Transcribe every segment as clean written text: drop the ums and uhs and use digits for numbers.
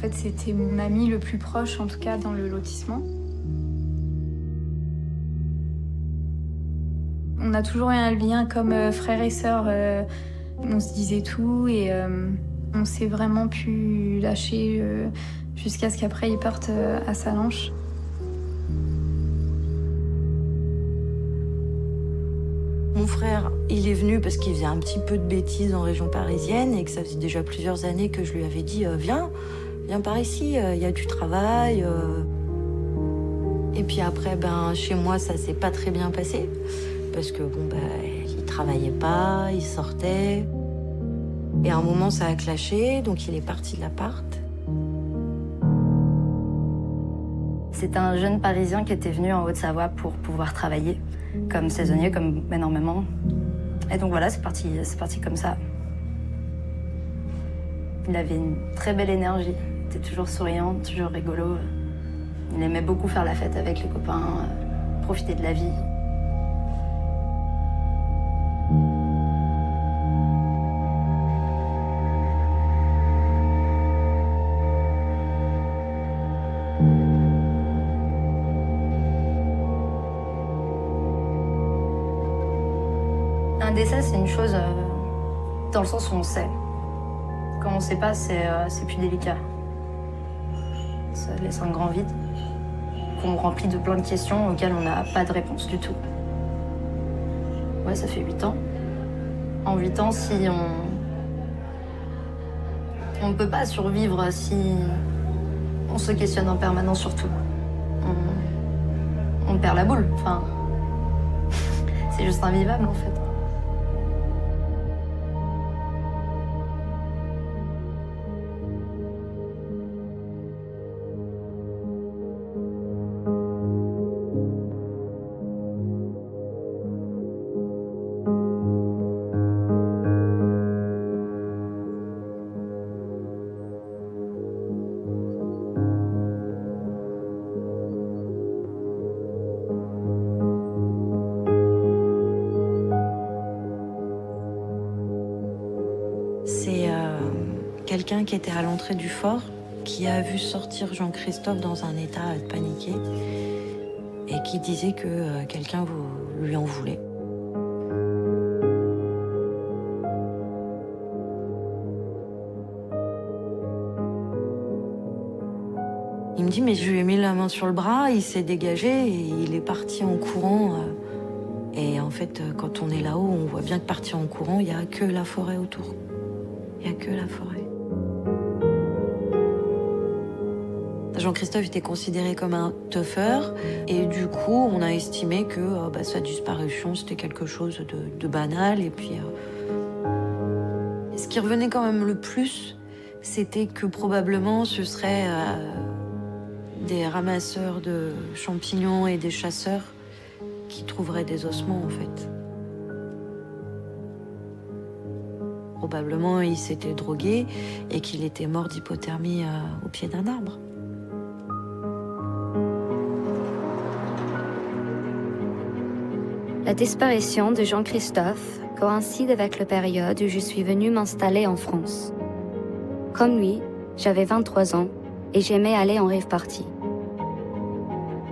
fait, c'était mon ami le plus proche, en tout cas dans le lotissement. On a toujours eu un lien comme frère et sœur. On se disait tout et on s'est vraiment pu lâcher jusqu'à ce qu'après ils partent à Sallanches. Mon frère, il est venu parce qu'il faisait un petit peu de bêtises en région parisienne et que ça faisait déjà plusieurs années que je lui avais dit viens par ici, il y a du travail. Et puis après, chez moi, ça s'est pas très bien passé parce que il travaillait pas, il sortait. Et à un moment, ça a clashé, donc il est parti de l'appart. C'est un jeune Parisien qui était venu en Haute-Savoie pour pouvoir travailler comme saisonnier, comme énormément. Et donc voilà, c'est parti comme ça. Il avait une très belle énergie, il était toujours souriant, toujours rigolo. Il aimait beaucoup faire la fête avec les copains, profiter de la vie. Un décès, c'est une chose dans le sens où on sait. Quand on ne sait pas, c'est plus délicat. Ça laisse un grand vide qu'on remplit de plein de questions auxquelles on n'a pas de réponse du tout. Ouais, ça fait 8 ans. En 8 ans, si on ne peut pas survivre si on se questionne en permanence sur tout. On perd la boule. Enfin, c'est juste invivable en fait. C'est quelqu'un qui était à l'entrée du fort, qui a vu sortir Jean-Christophe dans un état paniqué et qui disait que quelqu'un lui en voulait. Il me dit, mais je lui ai mis la main sur le bras, il s'est dégagé et il est parti en courant. Et en fait, quand on est là-haut, on voit bien que partir en courant, il n'y a que la forêt autour. Il n'y a que la forêt. Jean-Christophe était considéré comme un tougher et du coup, on a estimé que sa disparition, c'était quelque chose de banal. Et puis, ce qui revenait quand même le plus, c'était que probablement ce serait des ramasseurs de champignons et des chasseurs qui trouveraient des ossements, en fait. Probablement, il s'était drogué et qu'il était mort d'hypothermie au pied d'un arbre. La disparition de Jean-Christophe coïncide avec la période où je suis venue m'installer en France. Comme lui, j'avais 23 ans et j'aimais aller en rêve party.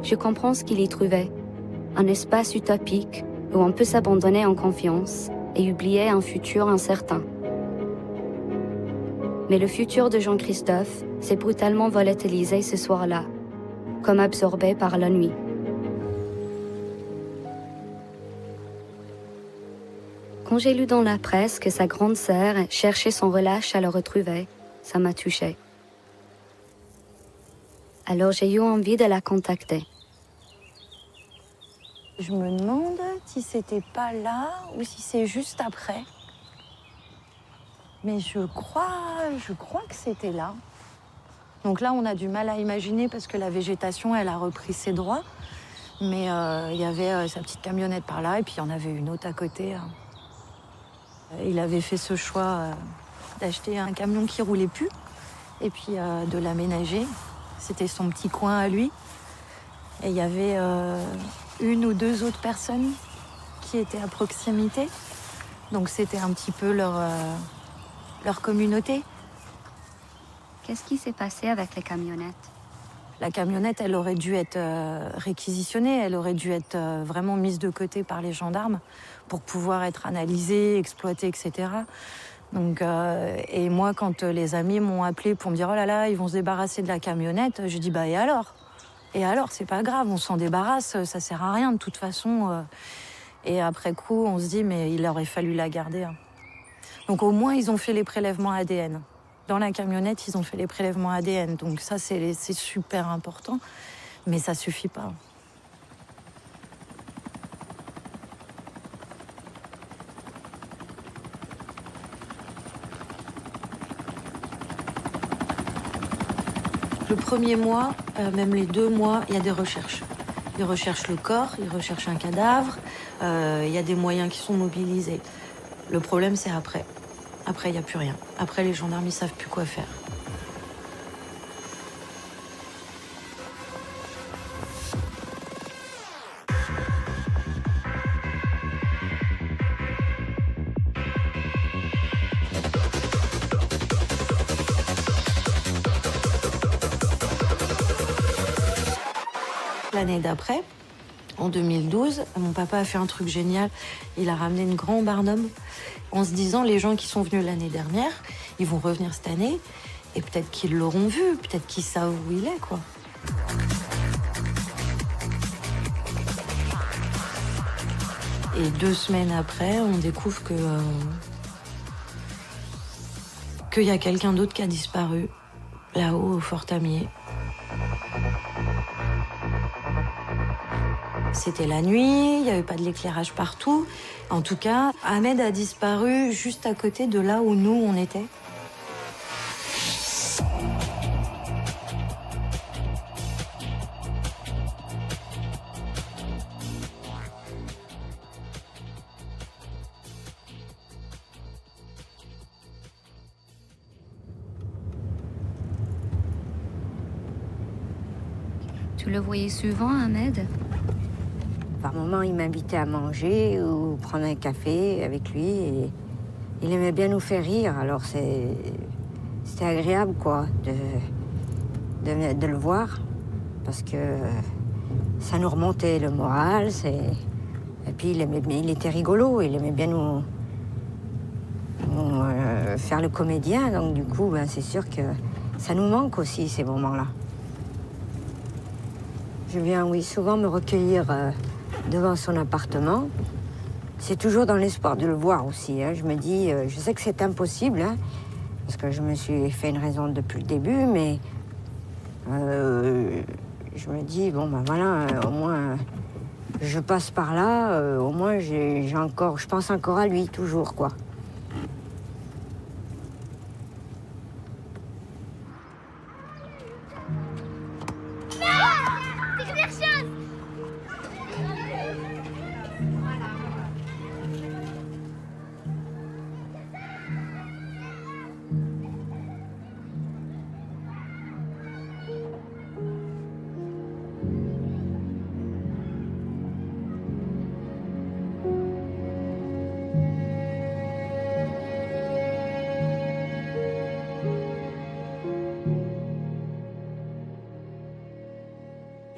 Je comprends ce qu'il y trouvait, un espace utopique où on peut s'abandonner en confiance et oublier un futur incertain. Mais le futur de Jean-Christophe s'est brutalement volatilisé ce soir-là, comme absorbé par la nuit. Quand j'ai lu dans la presse que sa grande sœur cherchait son relâche à le retrouver, ça m'a touchée. Alors j'ai eu envie de la contacter. Je me demande si c'était pas là ou si c'est juste après. Mais je crois que c'était là. Donc là, on a du mal à imaginer parce que la végétation, elle a repris ses droits. Mais il y avait sa petite camionnette par là et puis il y en avait une autre à côté. Il avait fait ce choix d'acheter un camion qui roulait plus et puis de l'aménager. C'était son petit coin à lui. Et il y avait une ou deux autres personnes qui étaient à proximité. Donc c'était un petit peu leur communauté. Qu'est-ce qui s'est passé avec les camionnettes? La camionnette, elle aurait dû être réquisitionnée, elle aurait dû être vraiment mise de côté par les gendarmes pour pouvoir être analysée, exploitée, etc. Donc, et moi, quand les amis m'ont appelé pour me dire « Oh là là, ils vont se débarrasser de la camionnette », je dis « Bah et alors ? Et alors, c'est pas grave, on s'en débarrasse, ça sert à rien de toute façon. » Et après coup, on se dit « Mais il aurait fallu la garder. » Donc au moins, ils ont fait les prélèvements ADN. Dans la camionnette, ils ont fait les prélèvements ADN. Donc ça, c'est super important. Mais ça suffit pas. Le premier mois, même les 2 mois, il y a des recherches. Ils recherchent le corps, ils recherchent un cadavre. Il y a des moyens qui sont mobilisés. Le problème, c'est après. Après, il n'y a plus rien. Après, les gendarmes, ils savent plus quoi faire. L'année d'après, en 2012, mon papa a fait un truc génial. Il a ramené une grande barnum en se disant les gens qui sont venus l'année dernière, ils vont revenir cette année et peut-être qu'ils l'auront vu, peut-être qu'ils savent où il est, quoi. Et 2 semaines après, on découvre qu'il y a quelqu'un d'autre qui a disparu là-haut au Fort Tamier. C'était la nuit, il n'y avait pas de l'éclairage partout. En tout cas, Ahmed a disparu juste à côté de là où nous, on était. Tu le voyais souvent, Ahmed? Par moments, il m'invitait à manger ou prendre un café avec lui. Et il aimait bien nous faire rire. Alors c'était agréable, quoi, de le voir. Parce que ça nous remontait le moral. Et puis il était rigolo. Il aimait bien nous faire le comédien. Donc du coup, ben, c'est sûr que ça nous manque aussi, ces moments-là. Je viens, oui, souvent me recueillir devant son appartement. C'est toujours dans l'espoir de le voir aussi. Hein. Je me dis, je sais que c'est impossible, hein, parce que je me suis fait une raison depuis le début, mais je me dis, bon, ben voilà, au moins, je passe par là, au moins, je pense encore à lui, toujours, quoi.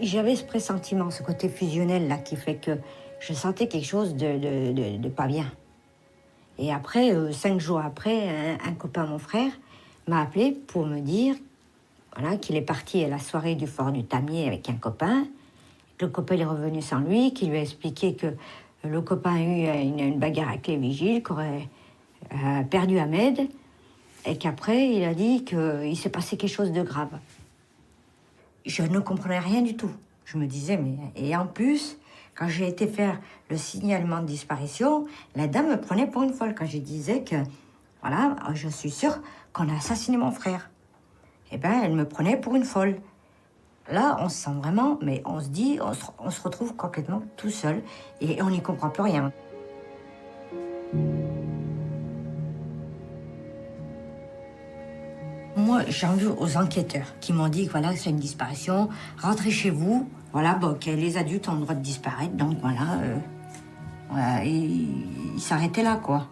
J'avais ce pressentiment, ce côté fusionnel là, qui fait que je sentais quelque chose de pas bien. Et après, 5 jours après, un copain, mon frère, m'a appelé pour me dire voilà, qu'il est parti à la soirée du Fort du Tamier avec un copain, que le copain est revenu sans lui, qu'il lui a expliqué que le copain a eu une bagarre avec les vigiles, qu'il aurait perdu Ahmed, et qu'après, il a dit qu'il s'est passé quelque chose de grave. Je ne comprenais rien du tout. Je me disais, mais... Et en plus, quand j'ai été faire le signalement de disparition, la dame me prenait pour une folle quand je disais que, voilà, je suis sûre qu'on a assassiné mon frère. Eh bien, elle me prenait pour une folle. Là, on se sent vraiment, mais on se dit, on se retrouve complètement tout seul et on n'y comprend plus rien. Moi, j'en veux aux enquêteurs qui m'ont dit que voilà, c'est une disparition, rentrez chez vous, voilà, bon, que les adultes ont le droit de disparaître, donc voilà, voilà et ils s'arrêtaient là, quoi.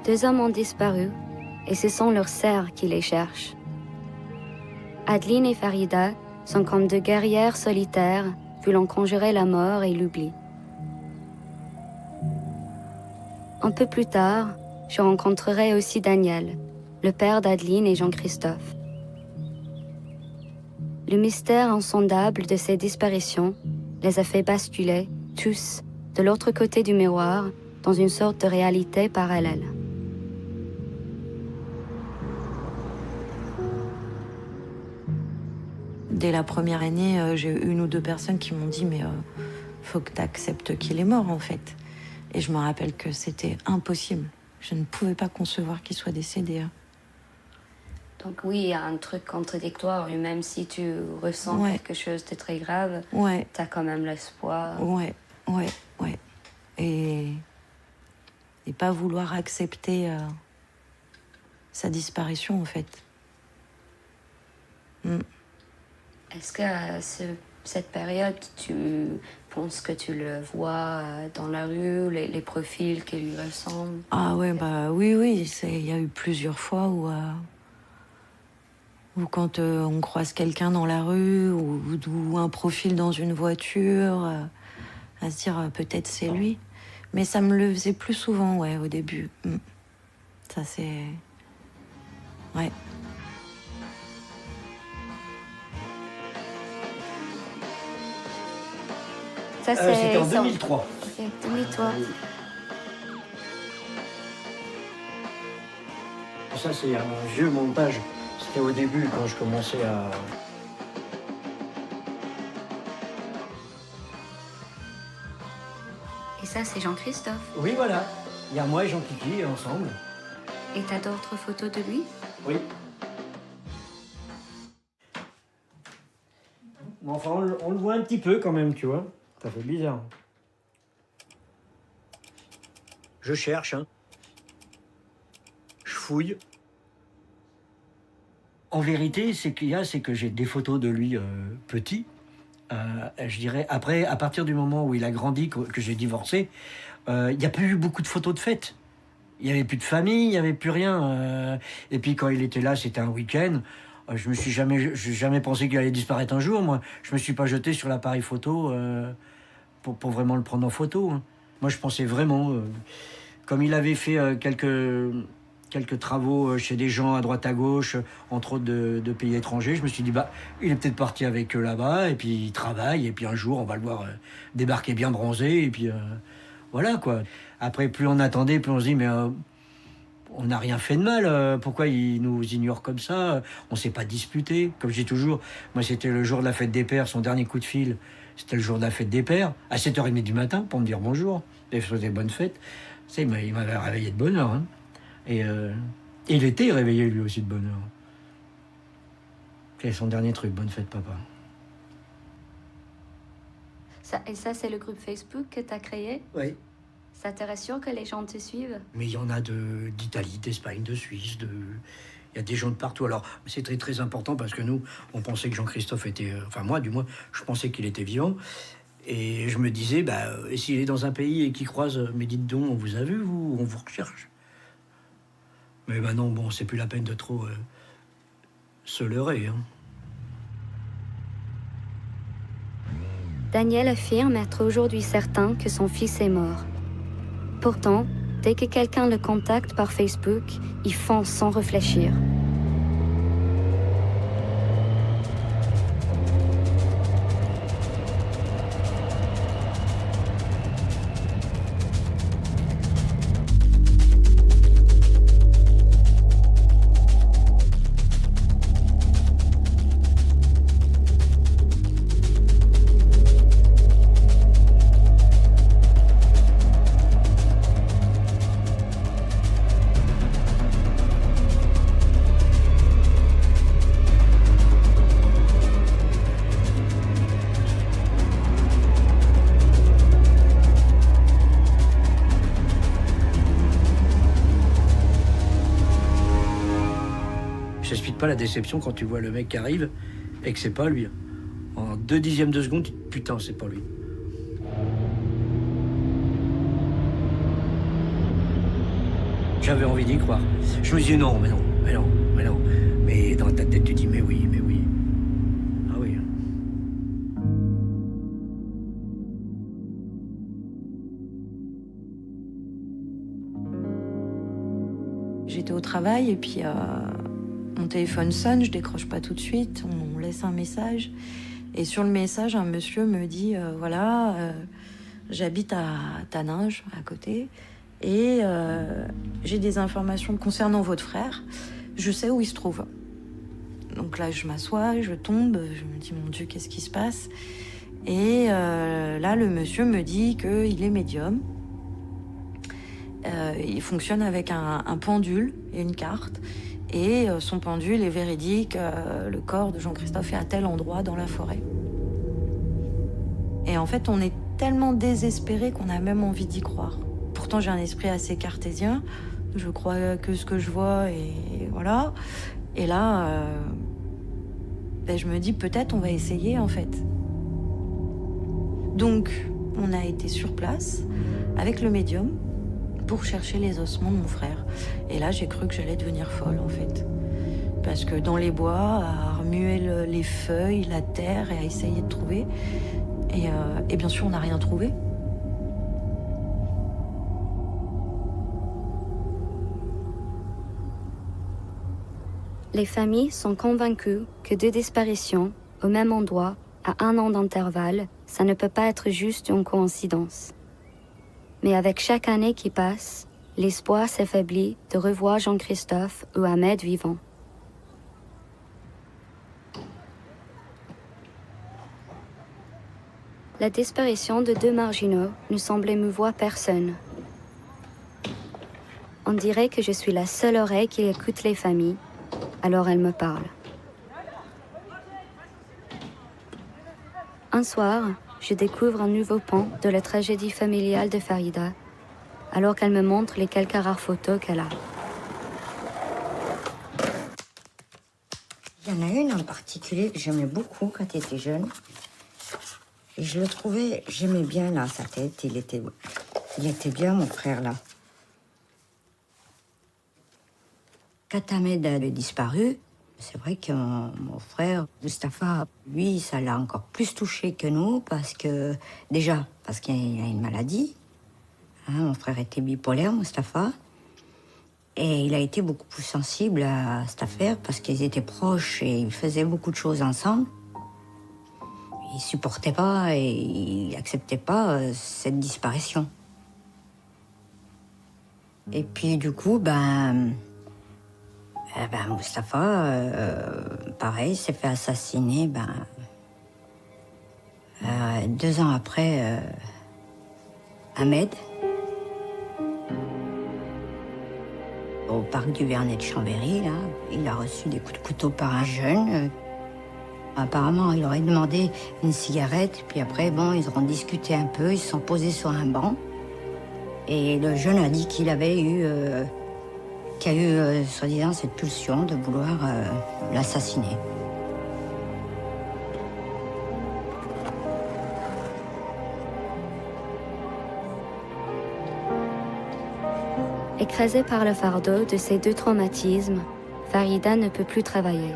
2 hommes ont disparu et ce sont leurs sœurs qui les cherchent. Adeline et Farida sont comme 2 guerrières solitaires voulant conjurer la mort et l'oubli. Un peu plus tard, je rencontrerai aussi Daniel, le père d'Adeline et Jean-Christophe. Le mystère insondable de ces disparitions les a fait basculer, tous, de l'autre côté du miroir, dans une sorte de réalité parallèle. Dès la première année, j'ai eu 1 ou 2 personnes qui m'ont dit « mais faut que tu acceptes qu'il est mort en fait ». Et je me rappelle que c'était impossible. Je ne pouvais pas concevoir qu'il soit décédé. Donc oui, il y a un truc contradictoire, et même si tu ressens quelque chose de très grave, t'as quand même l'espoir. Ouais. Et pas vouloir accepter sa disparition en fait. Est-ce que cette période, tu penses que tu le vois dans la rue, les profils qui lui ressemblent? Ah ouais, oui. Il y a eu plusieurs fois où quand on croise quelqu'un dans la rue ou un profil dans une voiture, à se dire peut-être c'est lui. Mais ça me le faisait plus souvent, au début. Ça c'est... Ouais. Ça, C'était en 2003. Ok, 2003. Ça, c'est un vieux montage. C'était au début, quand je commençais à... Et ça, c'est Jean-Christophe. Oui, voilà. Il y a moi et Jean-Kiki ensemble. Et t'as d'autres photos de lui? Oui. Mais enfin, on le voit un petit peu quand même, tu vois. Ça fait bizarre. Je cherche, hein. Je fouille. En vérité, c'est que j'ai des photos de lui petit. Je dirais, après, à partir du moment où il a grandi, que j'ai divorcé, il n'y a plus eu beaucoup de photos de fête. Il n'y avait plus de famille, il n'y avait plus rien. Et puis quand il était là, c'était un week-end. J'ai jamais pensé qu'il allait disparaître un jour, moi. Je me suis pas jeté sur l'appareil photo pour vraiment le prendre en photo. Hein. Moi, je pensais vraiment... comme il avait fait quelques travaux chez des gens à droite à gauche, entre autres de pays étrangers, je me suis dit, il est peut-être parti avec eux là-bas, et puis il travaille, et puis un jour, on va le voir débarquer bien bronzé, et puis voilà, quoi. Après, plus on attendait, plus on se dit, mais on n'a rien fait de mal, pourquoi il nous ignore comme ça? On s'est pas disputé, comme je dis toujours. Moi, c'était le jour de la fête des pères, son dernier coup de fil, c'était le jour de la fête des pères, à 7h30 du matin, pour me dire bonjour, et souhaiter bonne fête. Tu sais, il m'avait réveillé de bonne heure, hein. Et il était réveillé lui aussi de bonne heure. C'est son dernier truc, bonne fête papa. Et ça, c'est le groupe Facebook que tu as créé? Oui. Ça te rassure que les gens te suivent? Mais il y en a d'Italie, d'Espagne, de Suisse, il y a des gens de partout. Alors, c'est très très important parce que nous, on pensait que Jean-Christophe était... Enfin, moi, du moins, je pensais qu'il était vivant. Et je me disais, et s'il est dans un pays et qu'il croise... Mais dites donc, on vous a vu, vous? On vous recherche. Mais non, bon, c'est plus la peine de trop se leurrer. Hein. Daniel affirme être aujourd'hui certain que son fils est mort. Pourtant, dès que quelqu'un le contacte par Facebook, il fonce sans réfléchir. J'explique pas la déception quand tu vois le mec qui arrive et que c'est pas lui. En 0,2 de seconde, tu te dis, putain, c'est pas lui. J'avais envie d'y croire. Je me disais non, mais non, mais non, mais non. Mais dans ta tête, tu dis mais oui, mais oui. Ah oui. J'étais au travail et puis mon téléphone sonne, je décroche pas tout de suite, on laisse un message. Et sur le message, un monsieur me dit voilà, j'habite à Taninges, à côté, et j'ai des informations concernant votre frère. Je sais où il se trouve. Donc là, je m'assois, je tombe, je me dis mon Dieu, qu'est-ce qui se passe? Et là, le monsieur me dit qu'il est médium. Il fonctionne avec un pendule et une carte. Et son pendule est véridique, le corps de Jean-Christophe est à tel endroit dans la forêt. Et en fait, on est tellement désespéré qu'on a même envie d'y croire. Pourtant, j'ai un esprit assez cartésien. Je crois que ce que je vois, et voilà. Et là, je me dis peut-être on va essayer en fait. Donc, on a été sur place avec le médium pour chercher les ossements de mon frère. Et là, j'ai cru que j'allais devenir folle, en fait. Parce que dans les bois, à remuer les feuilles, la terre, et à essayer de trouver. Et bien sûr, on n'a rien trouvé. Les familles sont convaincues que 2 disparitions au même endroit, à 1 an d'intervalle, ça ne peut pas être juste une coïncidence. Mais avec chaque année qui passe, l'espoir s'affaiblit de revoir Jean-Christophe ou Ahmed vivants. La disparition de 2 marginaux ne semble émouvoir personne. On dirait que je suis la seule oreille qui écoute les familles, alors elles me parlent. Un soir, je découvre un nouveau pan de la tragédie familiale de Farida, alors qu'elle me montre les quelques rares photos qu'elle a. Il y en a une en particulier que j'aimais beaucoup quand il était jeune. Et je le trouvais, j'aimais bien là, sa tête, il était bien mon frère là. Quand Ahmed a disparu, c'est vrai que mon frère, Mustapha, lui, ça l'a encore plus touché que nous, parce qu'il a une maladie. Hein, mon frère était bipolaire, Mustapha. Et il a été beaucoup plus sensible à cette affaire, parce qu'ils étaient proches et ils faisaient beaucoup de choses ensemble. Il supportait pas et il acceptait pas cette disparition. Et puis du coup, Mustapha, pareil, s'est fait assassiner 2 ans après Ahmed, au parc du Vernet de Chambéry. Là, il a reçu des coups de couteau par un jeune. Apparemment, il aurait demandé une cigarette, puis après, ils auront discuté un peu, ils se sont posés sur un banc. Et le jeune a dit qu'il avait eu... qu'il y a eu, soi-disant, cette pulsion de vouloir l'assassiner. Écrasée par le fardeau de ces 2 traumatismes, Farida ne peut plus travailler.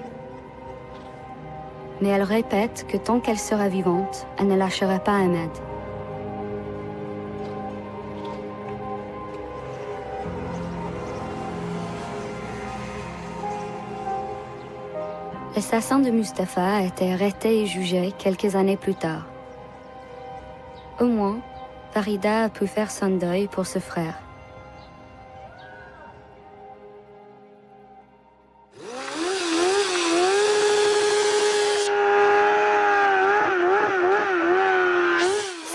Mais elle répète que tant qu'elle sera vivante, elle ne lâchera pas Ahmed. L'assassin de Mustapha a été arrêté et jugé quelques années plus tard. Au moins, Farida a pu faire son deuil pour ce frère.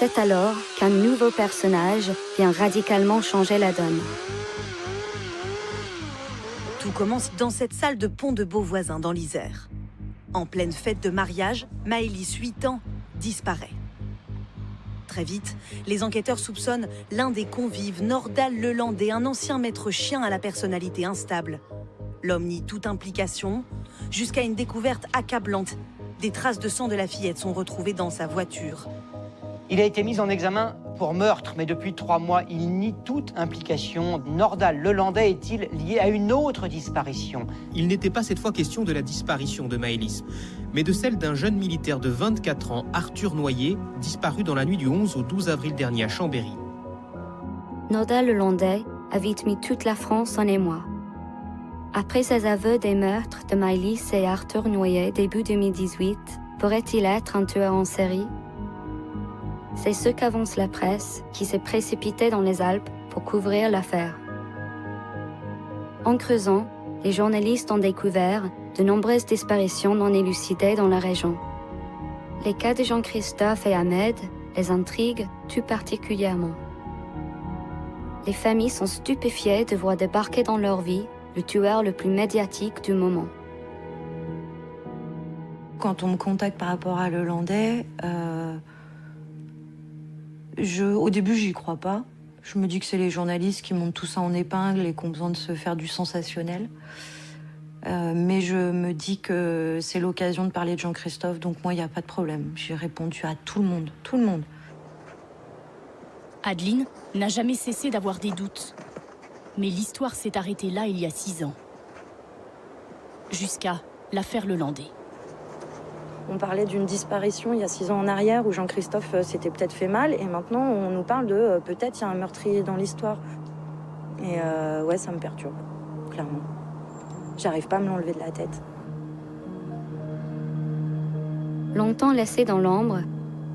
C'est alors qu'un nouveau personnage vient radicalement changer la donne. Tout commence dans cette salle de pont de Beauvoisin dans l'Isère. En pleine fête de mariage, Maëlys, 8 ans, disparaît. Très vite, les enquêteurs soupçonnent l'un des convives, Nordal Lelandais, un ancien maître chien à la personnalité instable. L'homme nie toute implication, jusqu'à une découverte accablante. Des traces de sang de la fillette sont retrouvées dans sa voiture. Il a été mis en examen pour meurtre, mais depuis 3 mois, il nie toute implication. Nordal Lelandais est-il lié à une autre disparition? Il n'était pas cette fois question de la disparition de Maëlys, mais de celle d'un jeune militaire de 24 ans, Arthur Noyer, disparu dans la nuit du 11 au 12 avril dernier à Chambéry. Nordal Lelandais a vite mis toute la France en émoi. Après ses aveux des meurtres de Maëlys et Arthur Noyer début 2018, pourrait-il être un tueur en série? C'est ce qu'avance la presse, qui s'est précipitée dans les Alpes pour couvrir l'affaire. En creusant, les journalistes ont découvert de nombreuses disparitions non élucidées dans la région. Les cas de Jean-Christophe et Ahmed les intriguent tout particulièrement. Les familles sont stupéfiées de voir débarquer dans leur vie le tueur le plus médiatique du moment. Quand on me contacte par rapport à Lelandais, au début, j'y crois pas. Je me dis que c'est les journalistes qui montent tout ça en épingle et qui ont besoin de se faire du sensationnel. Mais je me dis que c'est l'occasion de parler de Jean-Christophe, donc moi, il n'y a pas de problème. J'ai répondu à tout le monde, tout le monde. Adeline n'a jamais cessé d'avoir des doutes. Mais l'histoire s'est arrêtée là il y a 6 ans. Jusqu'à l'affaire Lelandais. On parlait d'une disparition il y a 6 ans en arrière où Jean-Christophe s'était peut-être fait mal et maintenant on nous parle de peut-être il y a un meurtrier dans l'histoire. Et ouais, ça me perturbe, clairement. J'arrive pas à me l'enlever de la tête. Longtemps laissées dans l'ombre,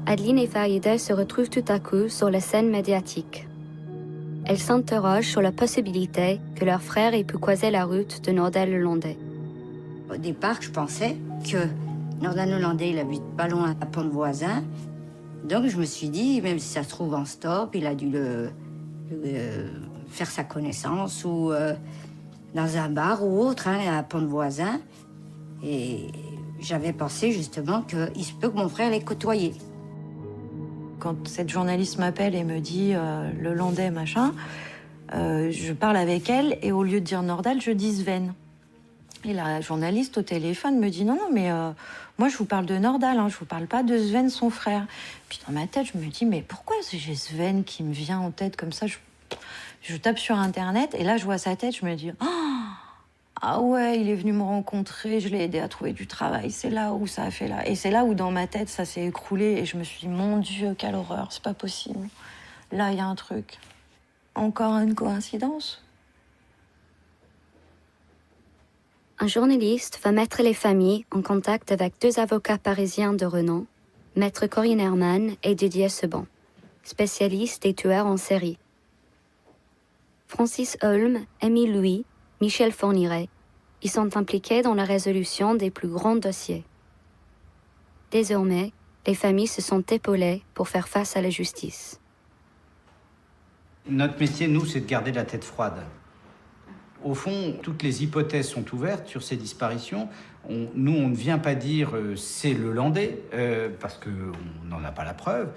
Adeline et Farida se retrouvent tout à coup sur la scène médiatique. Elles s'interrogent sur la possibilité que leur frère ait pu croiser la route de Nordal Lelandais. Au départ, je pensais que Nordal Lelandais, il habite pas loin à Pont-de-Voisin. Donc je me suis dit, même si ça se trouve en stop, il a dû faire sa connaissance ou dans un bar ou autre, à Pont-de-Voisin. Et j'avais pensé justement qu'il se peut que mon frère l'ait côtoyé. Quand cette journaliste m'appelle et me dit Lelandais, machin, je parle avec elle et au lieu de dire Nordal, je dis Sven. Et la journaliste au téléphone me dit non, mais moi je vous parle de Nordal, je vous parle pas de Sven, son frère. Puis dans ma tête, je me dis mais pourquoi j'ai Sven qui me vient en tête comme ça? Je tape sur Internet et là je vois sa tête, je me dis ah ouais, il est venu me rencontrer, je l'ai aidé à trouver du travail, c'est là où ça a fait là. Et c'est là où dans ma tête ça s'est écroulé et je me suis dit mon Dieu, quelle horreur, c'est pas possible. Là il y a un truc. Encore une coïncidence? Un journaliste va mettre les familles en contact avec 2 avocats parisiens de renom, Maître Corinne Herman et Didier Seban, spécialistes des tueurs en série. Francis Holm, Émile Louis, Michel Fourniret, ils sont impliqués dans la résolution des plus grands dossiers. Désormais, les familles se sont épaulées pour faire face à la justice. Notre métier, nous, c'est de garder la tête froide. Au fond, toutes les hypothèses sont ouvertes sur ces disparitions. Nous, on ne vient pas dire c'est Lelandais, parce qu'on n'en a pas la preuve.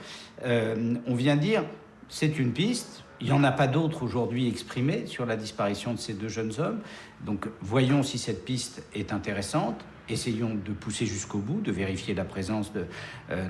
On vient dire c'est une piste. Il n'y en a pas d'autres aujourd'hui exprimées sur la disparition de ces 2 jeunes hommes. Donc, voyons si cette piste est intéressante. Essayons de pousser jusqu'au bout, de vérifier la présence de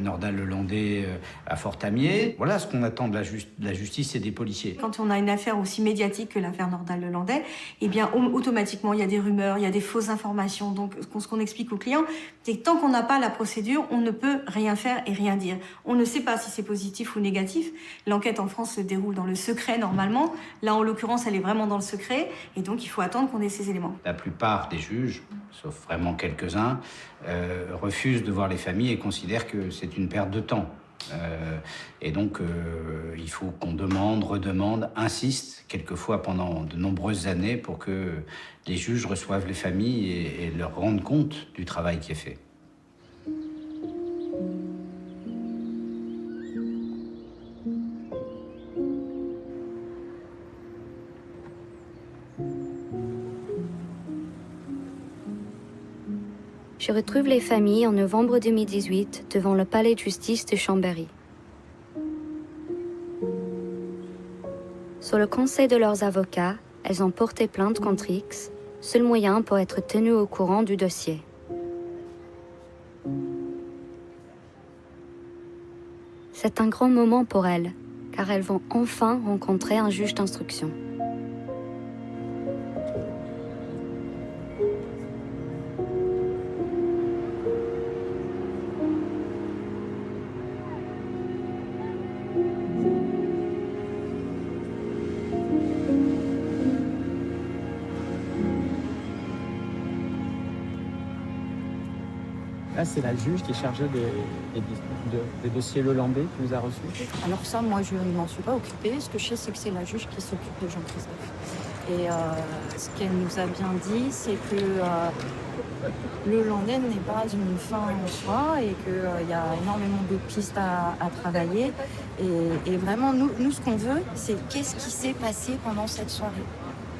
Nordal Lelandais à Fort-Amier. Voilà ce qu'on attend de la justice et des policiers. Quand on a une affaire aussi médiatique que l'affaire Nordal Lelandais, eh bien, automatiquement, il y a des rumeurs, il y a des fausses informations. Donc, ce qu'on explique aux clients, c'est que tant qu'on n'a pas la procédure, on ne peut rien faire et rien dire. On ne sait pas si c'est positif ou négatif. L'enquête en France se déroule dans le secret, normalement. Là, en l'occurrence, elle est vraiment dans le secret. Et donc, il faut attendre qu'on ait ces éléments. La plupart des juges, sauf vraiment quelques-uns, refusent de voir les familles et considèrent que c'est une perte de temps. Et donc, il faut qu'on demande, redemande, insiste, quelquefois pendant de nombreuses années, pour que les juges reçoivent les familles et leur rendent compte du travail qui est fait. Je retrouve les familles en novembre 2018 devant le palais de justice de Chambéry. Sur le conseil de leurs avocats, elles ont porté plainte contre X, seul moyen pour être tenues au courant du dossier. C'est un grand moment pour elles, car elles vont enfin rencontrer un juge d'instruction. Là, c'est la juge qui est chargée des dossiers Lelandais qui vous a reçus. Alors ça, moi, je ne m'en suis pas occupée. Ce que je sais, c'est que c'est la juge qui s'occupe de Jean-Christophe. Et ce qu'elle nous a bien dit, c'est que le Landais n'est pas une fin en soi et qu'il y a énormément de pistes à travailler. Et vraiment, nous, ce qu'on veut, c'est qu'est-ce qui s'est passé pendant cette soirée.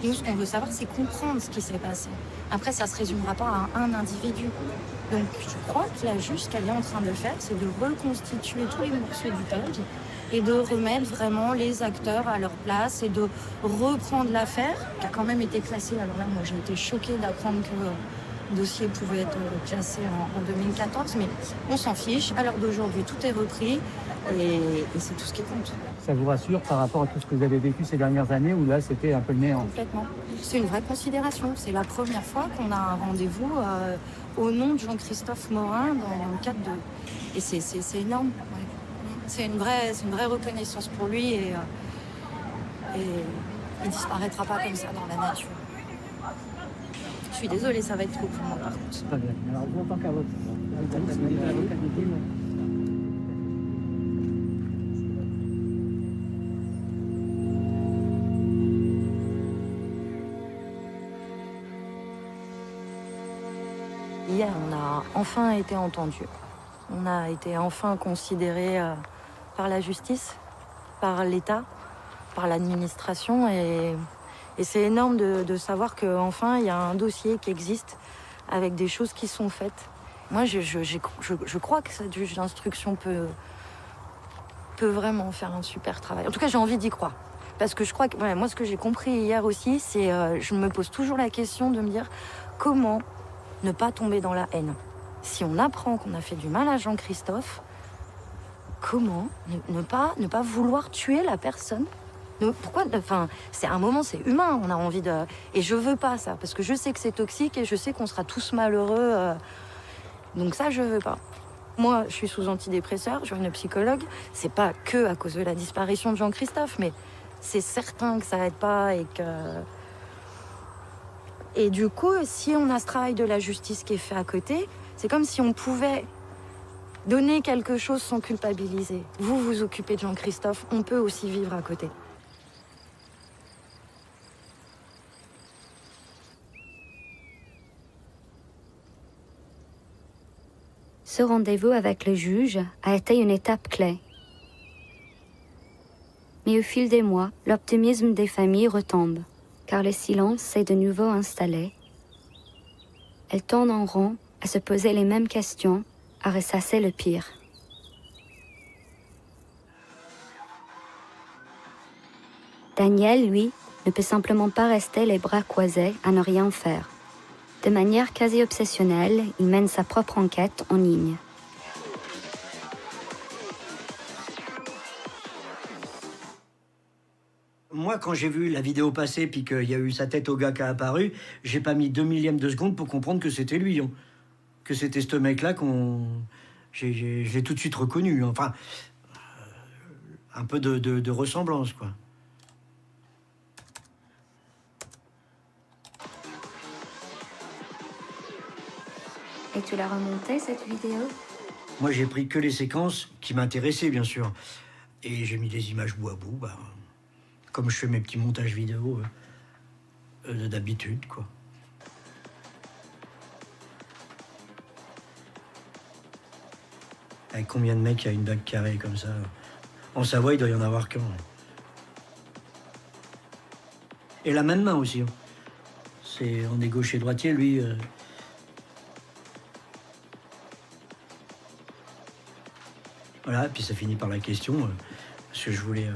Nous, ce qu'on veut savoir, c'est comprendre ce qui s'est passé. Après, ça ne se résumera pas à un individu. Donc, je crois que la juge, ce qu'elle est en train de faire, c'est de reconstituer tous les morceaux du puzzle et de remettre vraiment les acteurs à leur place et de reprendre l'affaire, qui a quand même été classée. Alors là, moi, j'ai été choquée d'apprendre que le dossier pouvait être classé en 2014, mais on s'en fiche. À l'heure d'aujourd'hui, tout est repris et c'est tout ce qui compte. Ça vous rassure par rapport à tout ce que vous avez vécu ces dernières années où là, c'était un peu le néant? Complètement. C'est une vraie considération. C'est la première fois qu'on a un rendez-vous au nom de Jean-Christophe Morin dans le cadre de... Et c'est énorme. Ouais. C'est une vraie reconnaissance pour lui et il disparaîtra pas comme ça dans la nature. Je suis désolée, ça va être trop pour moi par contre. Très bien. Alors, vous, en tant qu'avocat, Hier, on a enfin été entendus. On a été enfin considérés par la justice, par l'État, par l'administration. Et c'est énorme de savoir qu'enfin, il y a un dossier qui existe avec des choses qui sont faites. Moi, je crois que cette juge d'instruction peut vraiment faire un super travail. En tout cas, j'ai envie d'y croire. Parce que je crois que, ouais, moi, ce que j'ai compris hier aussi, c'est je me pose toujours la question de me dire comment ne pas tomber dans la haine. Si on apprend qu'on a fait du mal à Jean-Christophe, comment ne pas vouloir tuer la personne? Pourquoi? Enfin, c'est un moment, c'est humain, on a envie de... Et je veux pas ça, parce que je sais que c'est toxique et je sais qu'on sera tous malheureux. Donc ça, je veux pas. Moi, je suis sous antidépresseur, je vois une psychologue. C'est pas que à cause de la disparition de Jean-Christophe, mais c'est certain que ça aide pas et que... Et du coup, si on a ce travail de la justice qui est fait à côté, c'est comme si on pouvait donner quelque chose sans culpabiliser. Vous vous occupez de Jean-Christophe, on peut aussi vivre à côté. Ce rendez-vous avec le juge a été une étape clé. Mais au fil des mois, l'optimisme des familles retombe, car le silence s'est de nouveau installé. Elles tournent en rond à se poser les mêmes questions, à ressasser le pire. Daniel, lui, ne peut simplement pas rester les bras croisés à ne rien faire. De manière quasi obsessionnelle, il mène sa propre enquête en ligne. Moi, quand j'ai vu la vidéo passer puis qu'il y a eu sa tête au gars qui a apparu, j'ai pas mis 2 millièmes de seconde pour comprendre que c'était lui. Hein. Que c'était ce mec-là je l'ai tout de suite reconnu. Enfin, un peu de ressemblance, quoi. Et tu l'as remontée, cette vidéo? Moi, j'ai pris que les séquences qui m'intéressaient, bien sûr. Et j'ai mis des images bout à bout, comme je fais mes petits montages vidéo d'habitude, quoi. Avec combien de mecs il y a une bague carrée comme ça? En Savoie, il doit y en avoir qu'un. Et la même main aussi. Hein. On est gaucher-droitier, lui... Voilà, puis ça finit par la question, parce que je voulais...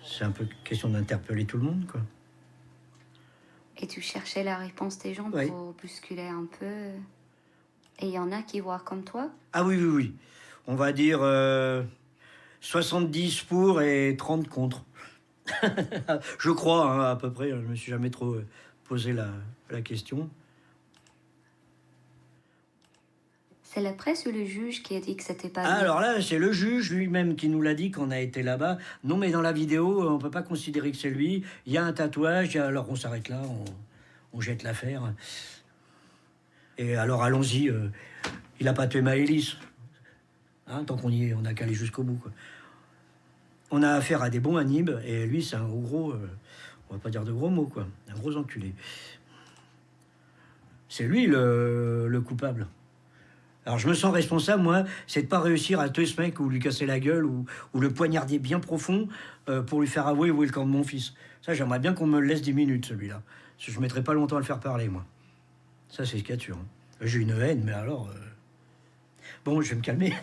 c'est un peu question d'interpeller tout le monde, quoi. Et tu cherchais la réponse des gens pour bousculer un peu. Et il y en a qui voient comme toi? Ah oui. On va dire 70 pour et 30 contre. Je crois, hein, à peu près. Je me suis jamais trop posé la question. C'est la presse ou le juge qui a dit que c'était pas... Alors là, c'est le juge lui-même qui nous l'a dit quand on a été là-bas. Non, mais dans la vidéo, on peut pas considérer que c'est lui. Il y a un tatouage, alors on s'arrête là, on jette l'affaire. Et alors allons-y, il a pas tué Maëlys. Hein, tant qu'on y est, on a qu'à aller jusqu'au bout, quoi. On a affaire à des bons animes, et lui, c'est un gros... on va pas dire de gros mots, quoi. Un gros enculé. C'est lui le coupable. Alors je me sens responsable, moi, c'est de pas réussir à tuer ce mec ou lui casser la gueule ou le poignarder bien profond pour lui faire avouer où est le camp de mon fils. Ça, j'aimerais bien qu'on me le laisse 10 minutes, celui-là. Parce que je mettrai pas longtemps à le faire parler, moi. Ça, c'est ce qu'il y a de sûr. J'ai une haine, mais alors... Bon, je vais me calmer.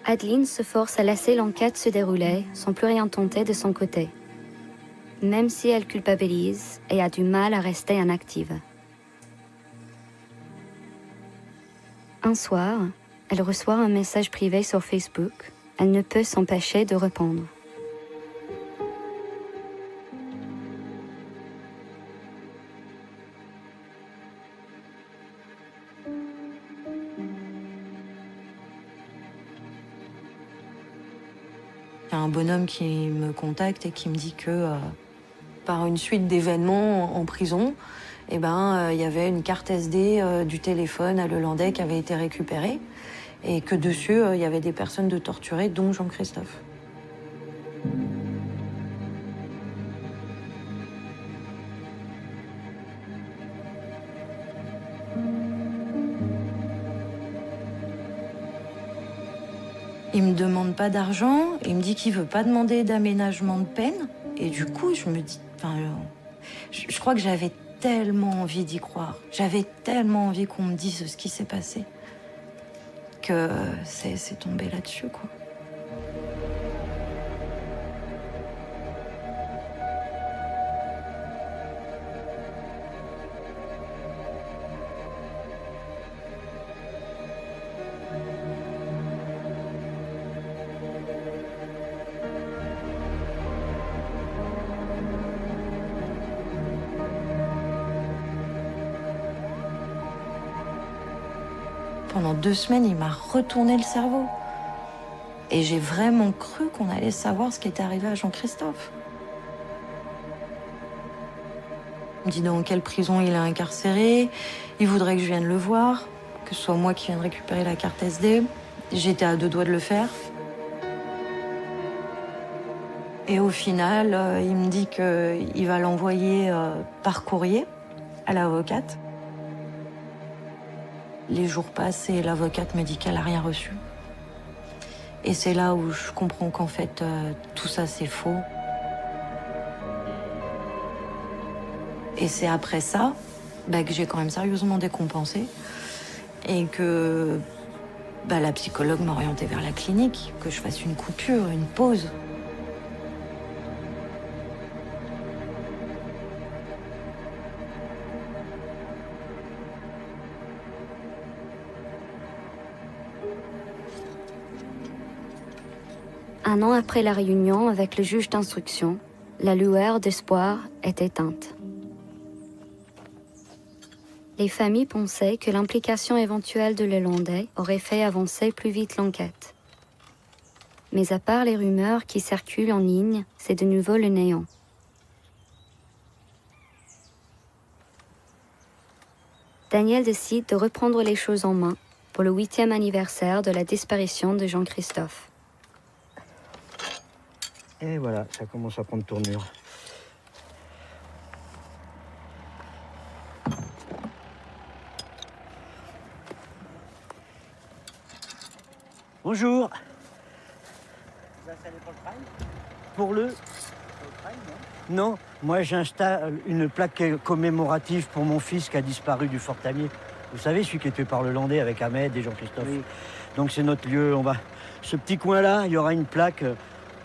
Adeline se force à laisser l'enquête se dérouler sans plus rien tenter de son côté, même si elle culpabilise et a du mal à rester inactive. Un soir, elle reçoit un message privé sur Facebook. Elle ne peut s'empêcher de répondre. Il y a un bonhomme qui me contacte et qui me dit que par une suite d'événements en prison, il y avait une carte SD du téléphone à Lelandais qui avait été récupérée et que dessus, il y avait des personnes de torturées, dont Jean-Christophe. Il me demande pas d'argent, il me dit qu'il veut pas demander d'aménagement de peine. Et du coup, je me dis... je crois que j'avais tellement envie d'y croire. J'avais tellement envie qu'on me dise ce qui s'est passé. Que c'est tombé là-dessus, quoi. Pendant 2 semaines, il m'a retourné le cerveau. Et j'ai vraiment cru qu'on allait savoir ce qui était arrivé à Jean-Christophe. Il me dit dans quelle prison il est incarcéré, il voudrait que je vienne le voir, que ce soit moi qui vienne récupérer la carte SD. J'étais à 2 doigts de le faire. Et au final, il me dit qu'il va l'envoyer par courrier à l'avocate. Les jours passent et l'avocate me dit qu'elle n'a rien reçu. Et c'est là où je comprends qu'en fait, tout ça, c'est faux. Et c'est après ça que j'ai quand même sérieusement décompensé et que la psychologue m'a orientée vers la clinique, que je fasse une coupure, une pause. Un an après la réunion avec le juge d'instruction, la lueur d'espoir est éteinte. Les familles pensaient que l'implication éventuelle de Lelandais aurait fait avancer plus vite l'enquête. Mais à part les rumeurs qui circulent en ligne, c'est de nouveau le néant. Daniel décide de reprendre les choses en main pour le 8e anniversaire de la disparition de Jean-Christophe. Et voilà, ça commence à prendre tournure. Bonjour. Vous installez pour le train ? Pour le train, non ? Non, moi j'installe une plaque commémorative pour mon fils qui a disparu du Fort Tamier. Vous savez, celui qui est tué par le Landais avec Ahmed et Jean-Christophe. Oui. Donc c'est notre lieu. Ce petit coin-là, il y aura une plaque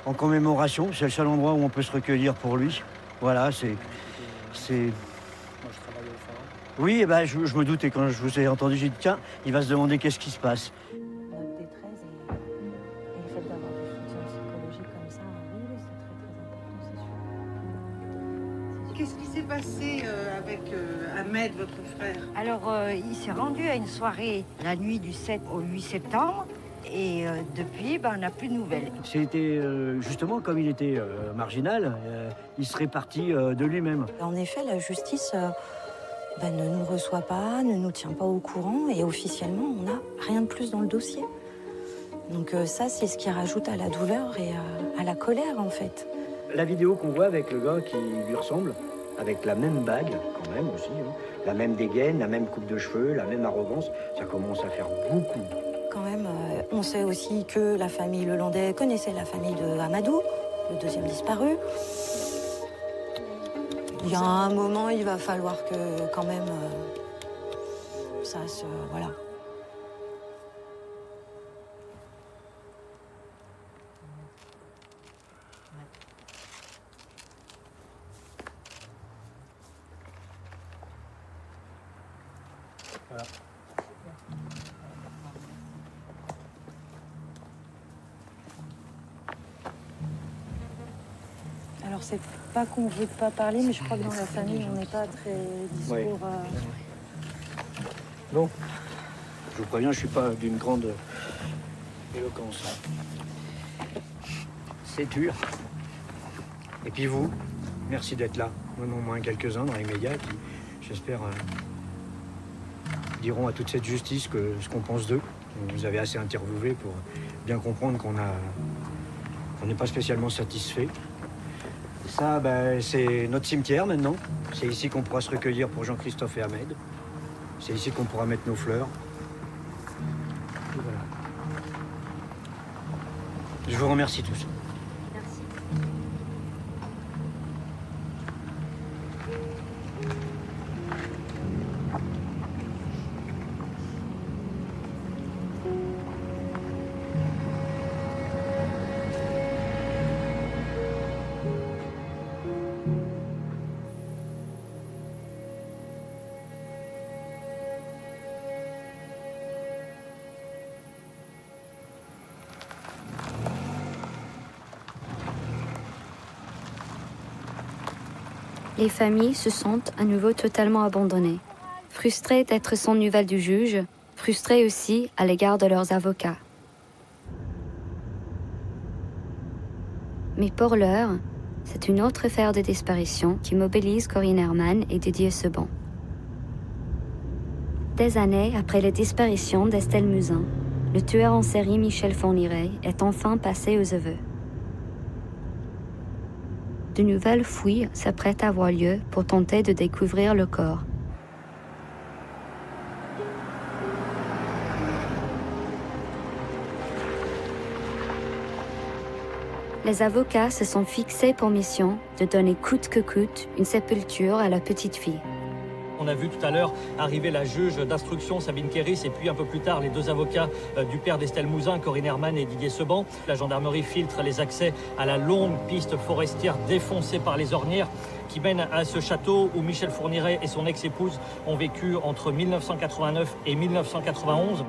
en commémoration. C'est le seul endroit où on peut se recueillir pour lui. Voilà, c'est... Moi, je travaille au phare. Oui, je me doute, et quand je vous ai entendu, j'ai dit, tiens, il va se demander qu'est-ce qui se passe. Notre détresse et le fait d'avoir du soutien psychologique comme ça, oui, c'est très important, c'est sûr. Qu'est-ce qui s'est passé avec Ahmed, votre frère? Alors, il s'est rendu à une soirée la nuit du 7 au 8 septembre. Et depuis, on n'a plus de nouvelles. C'était justement, comme il était marginal, il serait parti de lui-même. En effet, la justice ne nous reçoit pas, ne nous tient pas au courant et officiellement, on n'a rien de plus dans le dossier. Donc ça, c'est ce qui rajoute à la douleur et à la colère, en fait. La vidéo qu'on voit avec le gars qui lui ressemble, avec la même bague, quand même aussi, hein, la même dégaine, la même coupe de cheveux, la même arrogance, ça commence à faire beaucoup. Quand même, on sait aussi que la famille Lelandais connaissait la famille de Amadou, le deuxième disparu. Il y a un moment, il va falloir que, quand même, ça se... Voilà. Voilà. Alors, c'est pas qu'on veut pas parler, mais je crois que dans la famille, on n'est pas très discours... Bon, je vous préviens, je suis pas d'une grande éloquence. C'est dur. Et puis vous, merci d'être là. Non, au moins quelques-uns dans les médias qui, j'espère, diront à toute cette justice ce qu'on pense d'eux. Vous avez assez interviewé pour bien comprendre qu'on n'est pas spécialement satisfait. Ça, c'est notre cimetière maintenant. C'est ici qu'on pourra se recueillir pour Jean-Christophe et Ahmed. C'est ici qu'on pourra mettre nos fleurs. Et voilà. Je vous remercie tous. Merci. Les familles se sentent à nouveau totalement abandonnées, frustrées d'être sans nouvelles du juge, frustrées aussi à l'égard de leurs avocats. Mais pour l'heure, c'est une autre affaire de disparition qui mobilise Corinne Herman et Didier Seban. Des années après la disparition d'Estelle Musin, le tueur en série Michel Fourniret est enfin passé aux aveux. De nouvelles fouilles s'apprêtent à avoir lieu pour tenter de découvrir le corps. Les avocats se sont fixés pour mission de donner coûte que coûte une sépulture à la petite fille. On a vu tout à l'heure arriver la juge d'instruction Sabine Kéris et puis un peu plus tard les deux avocats du père d'Estelle Musin, Corinne Herman et Didier Seban. La gendarmerie filtre les accès à la longue piste forestière défoncée par les ornières qui mène à ce château où Michel Fourniret et son ex-épouse ont vécu entre 1989 et 1991.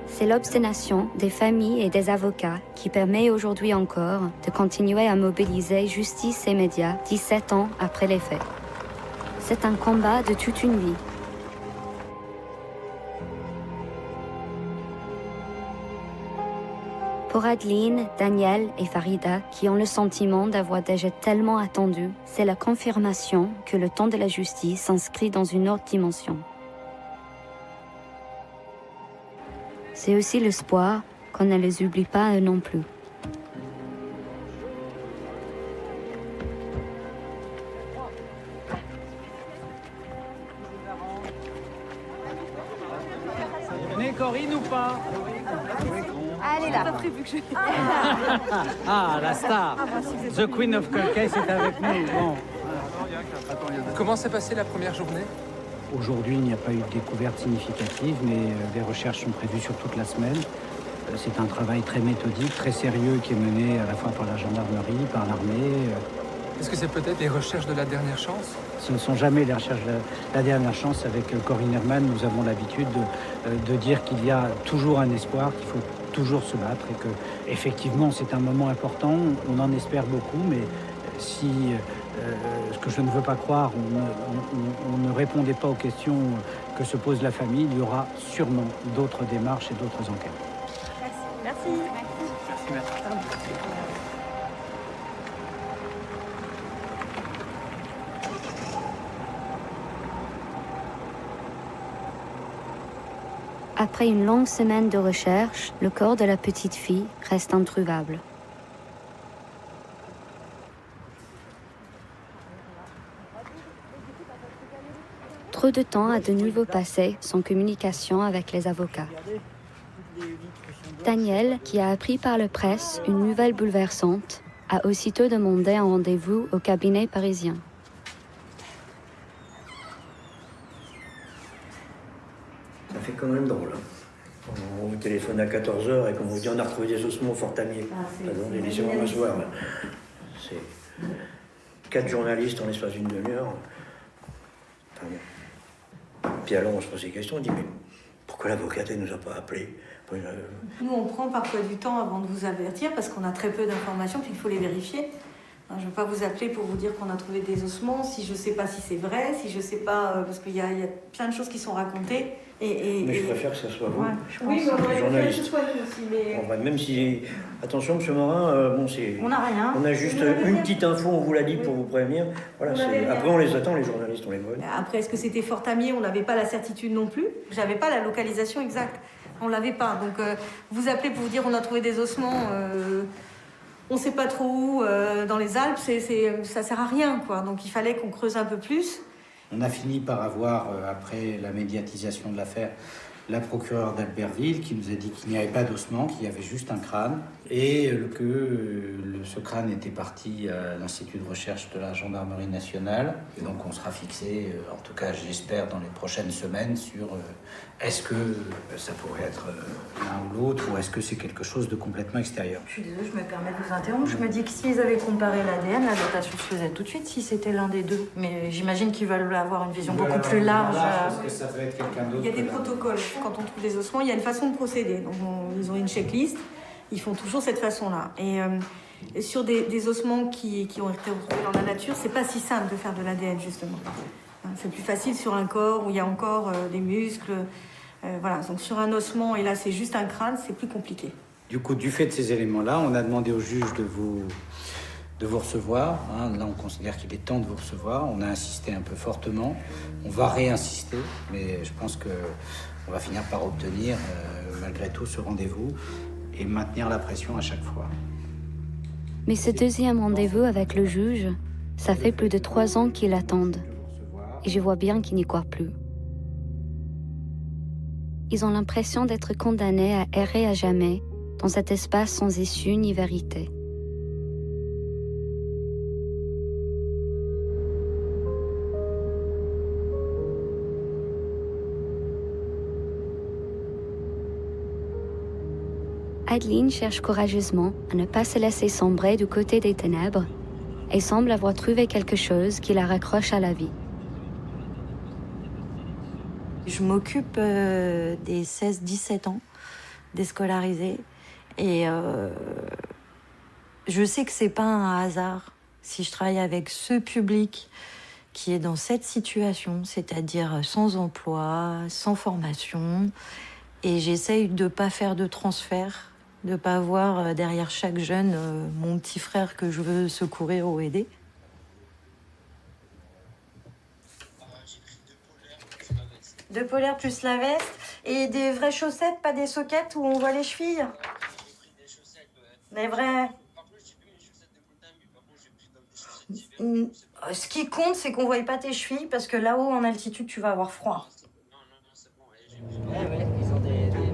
C'est l'obstination des familles et des avocats qui permet aujourd'hui encore de continuer à mobiliser justice et médias 17 ans après les faits. C'est un combat de toute une vie. Pour Adeline, Daniel et Farida, qui ont le sentiment d'avoir déjà tellement attendu, c'est la confirmation que le temps de la justice s'inscrit dans une autre dimension. C'est aussi l'espoir qu'on ne les oublie pas eux non plus. Venez Corinne ou pas? Allez là. Ah, la star. The Queen of Colcase est avec nous. Bon. Comment s'est passée la première journée? Aujourd'hui, il n'y a pas eu de découverte significative, mais les recherches sont prévues sur toute la semaine. C'est un travail très méthodique, très sérieux qui est mené à la fois par la gendarmerie, par l'armée. Est-ce que c'est peut-être les recherches de la dernière chance? Ce ne sont jamais les recherches de la dernière chance. Avec Corinne Herman, nous avons l'habitude de dire qu'il y a toujours un espoir, qu'il faut toujours se battre et que, effectivement, c'est un moment important. On en espère beaucoup, mais si ce que je ne veux pas croire, on ne répondait pas aux questions que se pose la famille, il y aura sûrement d'autres démarches et d'autres enquêtes. Merci. Après une longue semaine de recherche, le corps de la petite fille reste introuvable. Trop de temps a de nouveau passé sans communication avec les avocats. Daniel, qui a appris par la presse une nouvelle bouleversante, a aussitôt demandé un rendez-vous au cabinet parisien. Ça fait quand même drôle. Hein. On vous téléphone à 14h et qu'on vous dit on a retrouvé des ossements au Fort-Tamier. Attendez, laissez-moi m'asseoir. C'est 4 journalistes en l'espace d'une demi-heure. Enfin, bon. Puis alors on se pose des questions, on dit mais pourquoi l'avocate ne nous a pas appelés? Nous, on prend parfois du temps avant de vous avertir parce qu'on a très peu d'informations puis il faut les vérifier. Je ne veux pas vous appeler pour vous dire qu'on a trouvé des ossements si je ne sais pas si c'est vrai, si je ne sais pas, parce qu'il y a plein de choses qui sont racontées. Mais je préfère que ce soit vous, ouais, oui, mais journaliste. Que ce soit nous aussi, mais... Bon, même si... Attention, monsieur Morin, bon, c'est... On n'a rien. On a juste une petite info, on vous l'a dit pour vous prévenir. Voilà, après, on les attend, les journalistes, on les voit. Après, est-ce que c'était Fort-Tamier? On n'avait pas la certitude non plus. J'avais pas la localisation exacte. On l'avait pas. Donc, vous appelez pour vous dire on a trouvé des ossements... on ne sait pas trop où, dans les Alpes, ça sert à rien, quoi. Donc il fallait qu'on creuse un peu plus. On a fini par avoir, après la médiatisation de l'affaire, la procureure d'Albertville qui nous a dit qu'il n'y avait pas d'ossement, qu'il y avait juste un crâne et que ce crâne était parti à l'Institut de recherche de la Gendarmerie nationale. Et donc on sera fixé, en tout cas j'espère dans les prochaines semaines, sur est-ce que ça pourrait être l'un ou l'autre ou est-ce que c'est quelque chose de complètement extérieur. Je suis désolée, je me permets de vous interrompre. Je me dis que s'ils avaient comparé l'ADN, la datation se faisait tout de suite si c'était l'un des deux. Mais j'imagine qu'ils veulent avoir une vision beaucoup plus large. Parce que ça peut être quelqu'un d'autre. Il y a des protocoles. Quand on trouve des ossements, il y a une façon de procéder. Donc ils ont une checklist. Ils font toujours cette façon-là. Et sur des ossements qui ont été retrouvés dans la nature, c'est pas si simple de faire de l'ADN, justement. C'est plus facile sur un corps où il y a encore des muscles. Voilà. Donc sur un ossement, et là c'est juste un crâne, c'est plus compliqué. Du coup, du fait de ces éléments-là, on a demandé au juge de vous recevoir. Là, on considère qu'il est temps de vous recevoir. On a insisté un peu fortement. On va réinsister, mais je pense qu'on va finir par obtenir, malgré tout, ce rendez-vous et maintenir la pression à chaque fois. Mais ce deuxième rendez-vous avec le juge, ça fait plus de 3 ans qu'ils l'attendent. Et je vois bien qu'ils n'y croient plus. Ils ont l'impression d'être condamnés à errer à jamais dans cet espace sans issue ni vérité. Adeline cherche courageusement à ne pas se laisser sombrer du côté des ténèbres et semble avoir trouvé quelque chose qui la raccroche à la vie. Je m'occupe des 16-17 ans, des scolarisés. Et je sais que c'est pas un hasard si je travaille avec ce public qui est dans cette situation, c'est-à-dire sans emploi, sans formation. Et j'essaye de pas faire de transfert, de pas avoir derrière chaque jeune mon petit frère que je veux secourir ou aider. Deux polaires plus la veste et des vraies chaussettes, pas des soquettes où on voit les chevilles. Les vraies. Ce qui compte, c'est qu'on voit pas tes chevilles parce que là-haut en altitude, tu vas avoir froid. Ouais, ils ont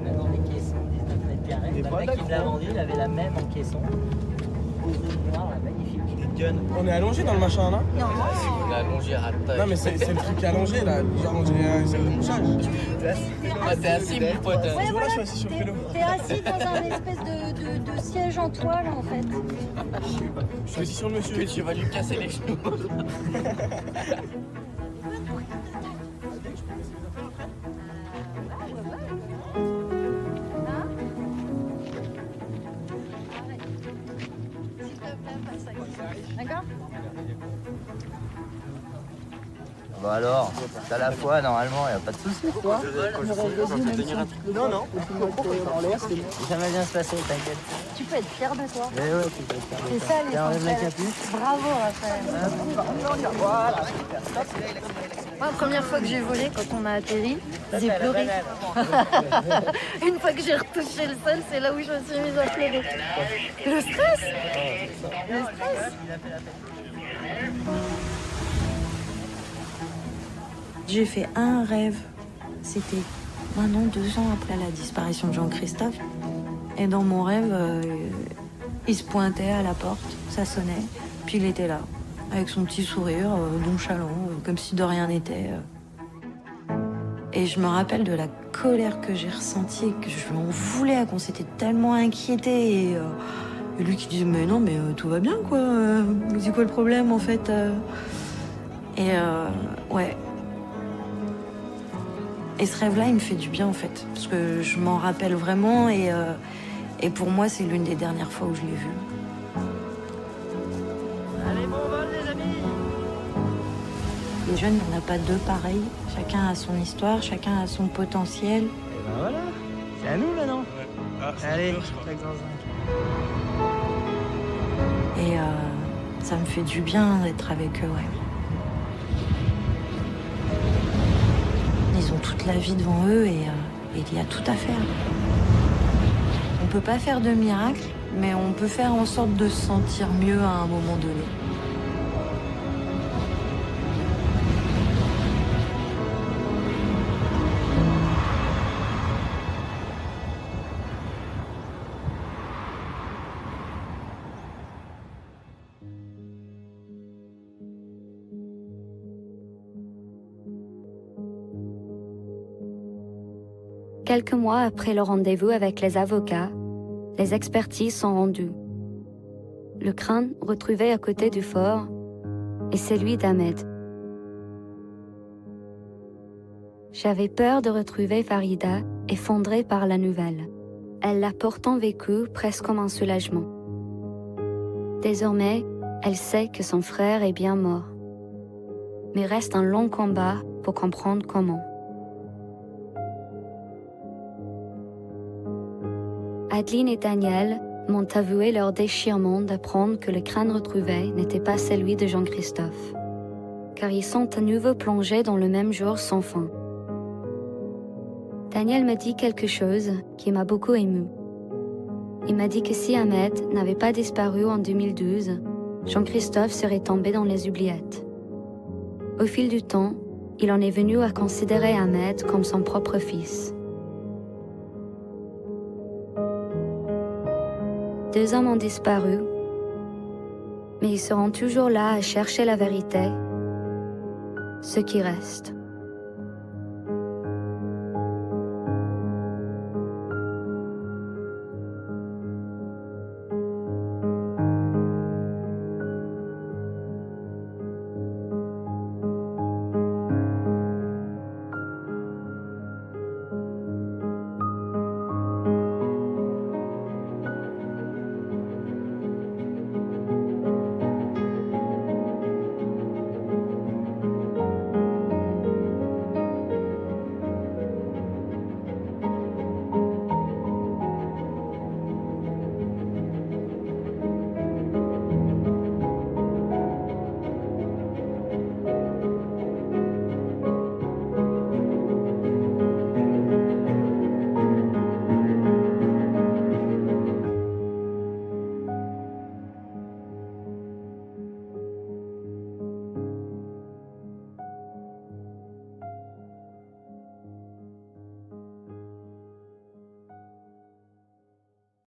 maintenant des caissons, 19 mètres carrés. Le mec qui me l'a vendu, il avait la même en caisson. On est allongé dans le machin là? Non. On est allongé, arrête. Non mais c'est le truc allongé là, genre on dirait un salle de couchage. T'es assis mon pote. Ouais, Là voilà. je suis assis sur le vélo. T'es assis dans un espèce de siège en toile en fait. Je suis assis sur le monsieur. Tu vas lui casser les genoux. D'accord? Bon alors, t'as la foi normalement, y a pas de soucis quoi. Non, non. Ça va bien se passer, t'inquiète. Tu peux être fier de toi. Mais ouais, tu peux te faire. C'est ça Enlève la l'essentiel. capuche. Bravo Raphaël. Voilà. Moi, la première fois que j'ai volé, quand on a atterri, j'ai pleuré. Une fois que j'ai retouché le sol, c'est là où je me suis mise à pleurer. Le stress. Le stress. J'ai fait un rêve. C'était maintenant 2 ans après la disparition de Jean-Christophe. Et dans mon rêve, il se pointait à la porte, ça sonnait, puis il était là, avec son petit sourire, nonchalant, comme si de rien n'était. Et je me rappelle de la colère que j'ai ressentie, que je m'en voulais, qu'on s'était tellement inquiété. Et lui qui disait mais non, mais tout va bien quoi. C'est quoi le problème en fait? Et ouais. Et ce rêve-là, il me fait du bien en fait, parce que je m'en rappelle vraiment et pour moi, c'est l'une des dernières fois où je l'ai vu. Allez, bon vol les amis. Les jeunes, il n'y en a pas deux pareils. Chacun a son histoire, chacun a son potentiel. Et ben voilà, c'est à nous maintenant. Allez, Et ça me fait du bien d'être avec eux, ouais. Ils ont toute la vie devant eux et il y a tout à faire. On peut pas faire de miracle, mais on peut faire en sorte de se sentir mieux à un moment donné. Quelques mois après le rendez-vous avec les avocats, les expertises sont rendues. Le crâne retrouvé à côté du fort est celui d'Ahmed. J'avais peur de retrouver Farida effondrée par la nouvelle. Elle l'a pourtant vécu presque comme un soulagement. Désormais, elle sait que son frère est bien mort. Mais reste un long combat pour comprendre comment. Adeline et Daniel m'ont avoué leur déchirement d'apprendre que le crâne retrouvé n'était pas celui de Jean-Christophe, car ils sont à nouveau plongés dans le même jour sans fin. Daniel me dit quelque chose qui m'a beaucoup émue. Il m'a dit que si Ahmed n'avait pas disparu en 2012, Jean-Christophe serait tombé dans les oubliettes. Au fil du temps, il en est venu à considérer Ahmed comme son propre fils. 2 hommes ont disparu, mais ils seront toujours là à chercher la vérité, ceux qui restent.